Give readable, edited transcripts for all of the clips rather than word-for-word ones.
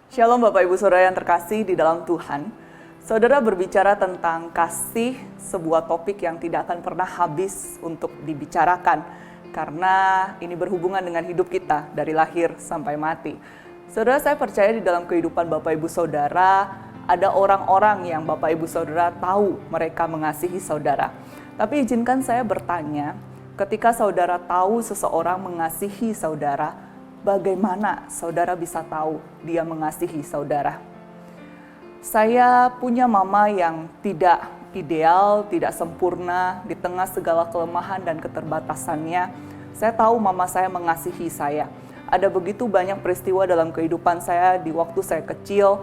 Shalom Bapak Ibu Saudara yang terkasih di dalam Tuhan. Saudara berbicara tentang kasih, sebuah topik yang tidak akan pernah habis untuk dibicarakan. Karena ini berhubungan dengan hidup kita dari lahir sampai mati. Saudara, saya percaya di dalam kehidupan Bapak Ibu Saudara, ada orang-orang yang Bapak Ibu Saudara tahu mereka mengasihi saudara. Tapi izinkan saya bertanya, ketika saudara tahu seseorang mengasihi saudara, bagaimana saudara bisa tahu dia mengasihi saudara? Saya punya mama yang tidak ideal, tidak sempurna, di tengah segala kelemahan dan keterbatasannya. Saya tahu mama saya mengasihi saya. Ada begitu banyak peristiwa dalam kehidupan saya di waktu saya kecil,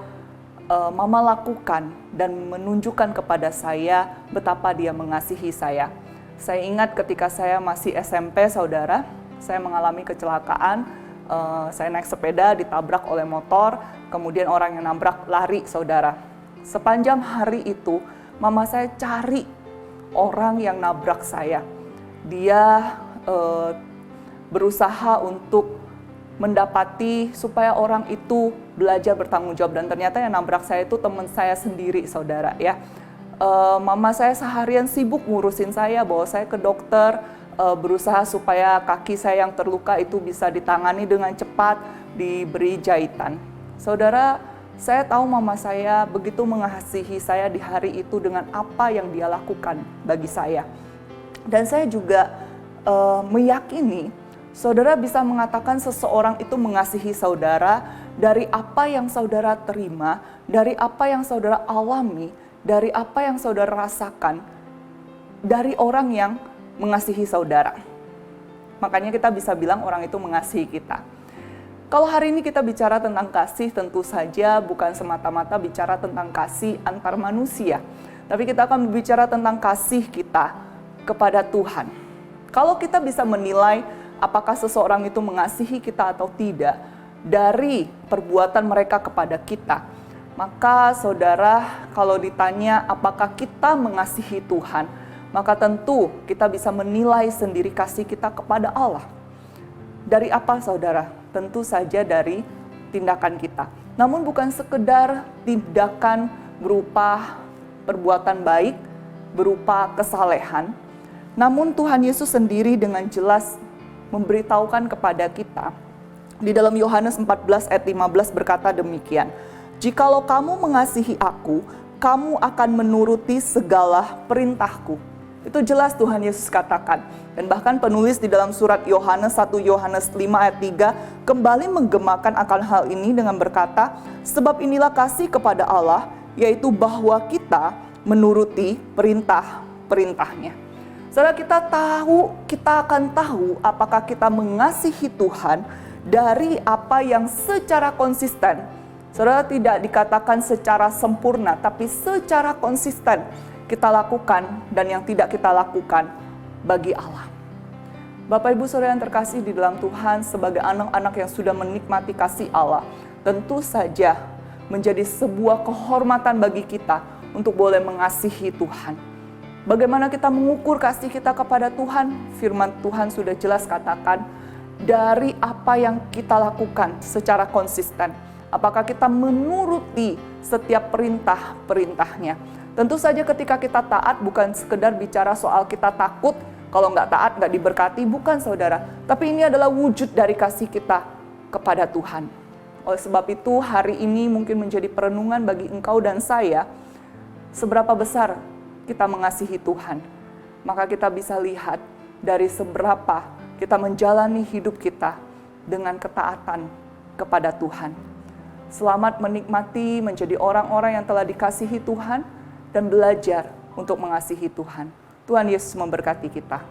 mama lakukan dan menunjukkan kepada saya betapa dia mengasihi saya. Saya ingat ketika saya masih SMP, saudara, saya mengalami kecelakaan. Saya naik sepeda, ditabrak oleh motor, kemudian orang yang nabrak lari, saudara. Sepanjang hari itu, mama saya cari orang yang nabrak saya. Dia berusaha untuk mendapati supaya orang itu belajar bertanggung jawab, dan ternyata yang nabrak saya itu teman saya sendiri, saudara, ya. Mama saya seharian sibuk ngurusin saya, bawa saya ke dokter, berusaha supaya kaki saya yang terluka itu bisa ditangani dengan cepat, diberi jahitan. Saudara, saya tahu mama saya begitu mengasihi saya di hari itu dengan apa yang dia lakukan bagi saya. Dan saya juga meyakini saudara bisa mengatakan seseorang itu mengasihi saudara dari apa yang saudara terima, dari apa yang saudara alami, dari apa yang saudara rasakan, dari orang yang mengasihi saudara. Makanya kita bisa bilang orang itu mengasihi kita. Kalau hari ini kita bicara tentang kasih, tentu saja bukan semata-mata bicara tentang kasih antar manusia, tapi kita akan berbicara tentang kasih kita kepada Tuhan. Kalau kita bisa menilai apakah seseorang itu mengasihi kita atau tidak dari perbuatan mereka kepada kita, maka saudara, kalau ditanya apakah kita mengasihi Tuhan, maka tentu kita bisa menilai sendiri kasih kita kepada Allah. Dari apa, saudara? Tentu saja dari tindakan kita. Namun bukan sekedar tindakan berupa perbuatan baik, berupa kesalehan. Namun Tuhan Yesus sendiri dengan jelas memberitahukan kepada kita. Di dalam Yohanes 14 ayat 15 berkata demikian, "Jikalau kamu mengasihi aku, kamu akan menuruti segala perintahku." Itu jelas Tuhan Yesus katakan. Dan bahkan penulis di dalam surat Yohanes 1 Yohanes 5 ayat 3 kembali menggemakan akan hal ini dengan berkata, "Sebab inilah kasih kepada Allah, yaitu bahwa kita menuruti perintah-perintahnya." Saudara, kita akan tahu apakah kita mengasihi Tuhan dari apa yang secara konsisten. Saudara, tidak dikatakan secara sempurna, tapi secara konsisten kita lakukan dan yang tidak kita lakukan bagi Allah. Bapak Ibu Saudara yang terkasih di dalam Tuhan, sebagai anak-anak yang sudah menikmati kasih Allah, tentu saja menjadi sebuah kehormatan bagi kita untuk boleh mengasihi Tuhan. Bagaimana kita mengukur kasih kita kepada Tuhan? Firman Tuhan sudah jelas katakan, dari apa yang kita lakukan secara konsisten. Apakah kita menuruti setiap perintah-perintahnya? Tentu saja ketika kita taat bukan sekedar bicara soal kita takut, kalau nggak taat nggak diberkati, bukan, saudara. Tapi ini adalah wujud dari kasih kita kepada Tuhan. Oleh sebab itu hari ini mungkin menjadi perenungan bagi engkau dan saya, seberapa besar kita mengasihi Tuhan. Maka kita bisa lihat dari seberapa kita menjalani hidup kita dengan ketaatan kepada Tuhan. Selamat menikmati menjadi orang-orang yang telah dikasihi Tuhan dan belajar untuk mengasihi Tuhan. Tuhan Yesus memberkati kita.